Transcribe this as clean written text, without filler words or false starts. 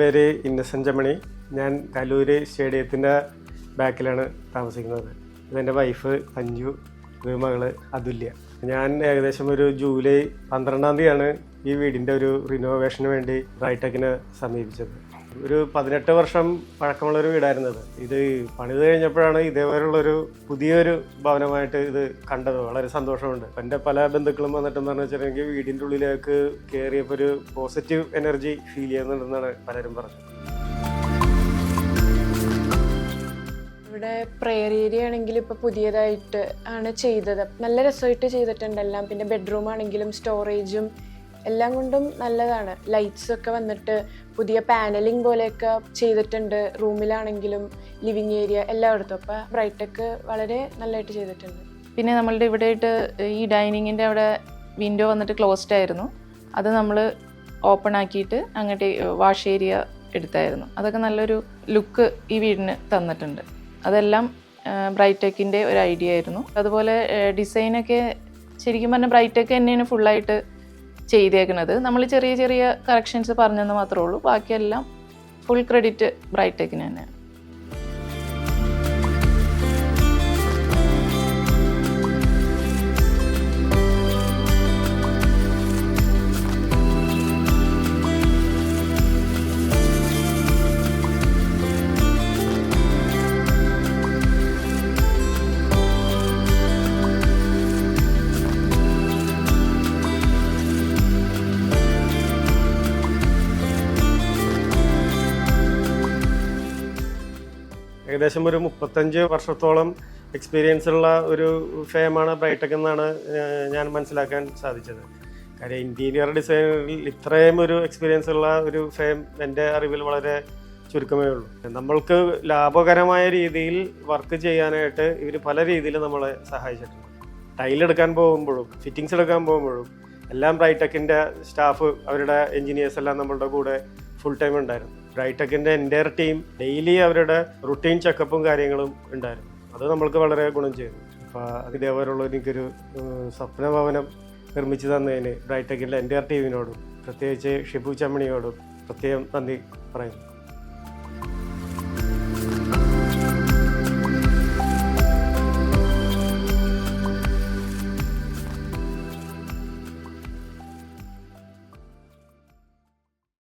പേര് ഇന്നസെൻ്റ് ചമ്മണി. ഞാൻ കലൂര് സ്റ്റേഡിയത്തിൻ്റെ ബാക്കിലാണ് താമസിക്കുന്നത്. ഇതെൻ്റെ വൈഫ് അഞ്ജു, ഇത് മകള് അതുല്യ. ഞാൻ ഏകദേശം ഒരു ജൂലൈ 12-ാം തീയതിയാണ് ഈ വീടിൻ്റെ ഒരു റിനോവേഷന് വേണ്ടി ബ്രൈടെക്കിനെ സമീപിച്ചത്. ഒരു 18 വർഷം പഴക്കമുള്ളൊരു വീടായിരുന്നത്. ഇത് പണിത് കഴിഞ്ഞപ്പോഴാണ് ഇതേപോലുള്ളൊരു പുതിയൊരു ഭവനമായിട്ട് ഇത് കണ്ടത്. വളരെ സന്തോഷമുണ്ട്. എൻ്റെ പല ബന്ധുക്കളും വന്നിട്ടെന്ന് വെച്ചിട്ടുണ്ടെങ്കിൽ വീടിൻ്റെ ഉള്ളിലേക്ക് കയറിയപ്പോൾ ഒരു പോസിറ്റീവ് എനർജി ഫീൽ ചെയ്യുന്നുണ്ടെന്നാണ് പലരും പറഞ്ഞത്. ഇവിടെ പ്രെയർ ഏരിയ ആണെങ്കിലും ഇപ്പോൾ പുതിയതായിട്ട് ആണ് ചെയ്തത്. നല്ല രസമായിട്ട് ചെയ്തിട്ടുണ്ട് എല്ലാം. പിന്നെ ബെഡ്റൂം ആണെങ്കിലും സ്റ്റോറേജും എല്ലാം കൊണ്ടും നല്ലതാണ്. ലൈറ്റ്സ് ഒക്കെ വന്നിട്ട് പുതിയ പാനലിംഗ് പോലെയൊക്കെ ചെയ്തിട്ടുണ്ട്. റൂമിലാണെങ്കിലും ലിവിങ് ഏരിയ എല്ലായിടത്തും. അപ്പോൾ ബ്രൈടെക് വളരെ നല്ലതായിട്ട് ചെയ്തിട്ടുണ്ട്. പിന്നെ നമ്മളുടെ ഇവിടെ ആയിട്ട് ഈ ഡൈനിങ്ങിൻ്റെ അവിടെ വിൻഡോ വന്നിട്ട് ക്ലോസ്ഡ് ആയിരുന്നു. അത് നമ്മൾ ഓപ്പൺ ആക്കിയിട്ട് അങ്ങോട്ട് വാഷ് ഏരിയ എടുത്തായിരുന്നു. അതൊക്കെ നല്ലൊരു ലുക്ക് ഈ വീടിന് തന്നിട്ടുണ്ട്. അതെല്ലാം ബ്രൈടെക്കിൻ്റെ ഒരു ഐഡിയ ആയിരുന്നു. അതുപോലെ ഡിസൈനൊക്കെ ശരിക്കും പറഞ്ഞാൽ ബ്രൈടെക് തന്നെയാണ് ഫുള്ളായിട്ട് ചെയ്തേക്കുന്നത്. നമ്മൾ ചെറിയ ചെറിയ കറക്ഷൻസ് പറഞ്ഞെന്ന് മാത്രമേ ഉള്ളൂ. ബാക്കിയെല്ലാം ഫുൾ ക്രെഡിറ്റ് ബ്രൈടെക്കിന് തന്നെയാണ്. ഏകദേശം ഒരു 35 വർഷത്തോളം എക്സ്പീരിയൻസ് ഉള്ള ഒരു ഫേമാണ് ബ്രൈടെക് എന്നാണ് ഞാൻ മനസ്സിലാക്കാൻ സാധിച്ചത്. കാര്യം ഇൻറ്റീരിയർ ഡിസൈനിൽ ഇത്രയും ഒരു എക്സ്പീരിയൻസ് ഉള്ള ഒരു ഫേം എൻ്റെ അറിവിൽ വളരെ ചുരുക്കമേ ഉള്ളൂ. നമ്മൾക്ക് ലാഭകരമായ രീതിയിൽ വർക്ക് ചെയ്യാനായിട്ട് ഇവർ പല രീതിയിൽ നമ്മളെ സഹായിച്ചിട്ടുണ്ട്. ടൈലെടുക്കാൻ പോകുമ്പോഴും ഫിറ്റിങ്സ് എടുക്കാൻ പോകുമ്പോഴും എല്ലാം ബ്രൈടെക്കിൻ്റെ സ്റ്റാഫ്, അവരുടെ എൻജിനീയേഴ്സ് എല്ലാം നമ്മളുടെ കൂടെ ഫുൾ ടൈം ഉണ്ടായിരുന്നു. ബ്രൈടെക്കിൻ്റെ എൻ്റയർ ടീം ഡെയിലി അവരുടെ റുട്ടീൻ ചെക്കപ്പും കാര്യങ്ങളും ഉണ്ടായിരുന്നു. അത് നമ്മൾക്ക് വളരെ ഗുണം ചെയ്തു. അപ്പോൾ ഇതേപോലുള്ള എനിക്കൊരു സ്വപ്നഭവനം നിർമ്മിച്ചു തന്നതിന് ബ്രൈടെക്കിൻ്റെ എൻ്റയർ ടീമിനോടും പ്രത്യേകിച്ച് ഷിബു ചമ്മണിയോടും പ്രത്യേകം നന്ദി പറയുന്നു.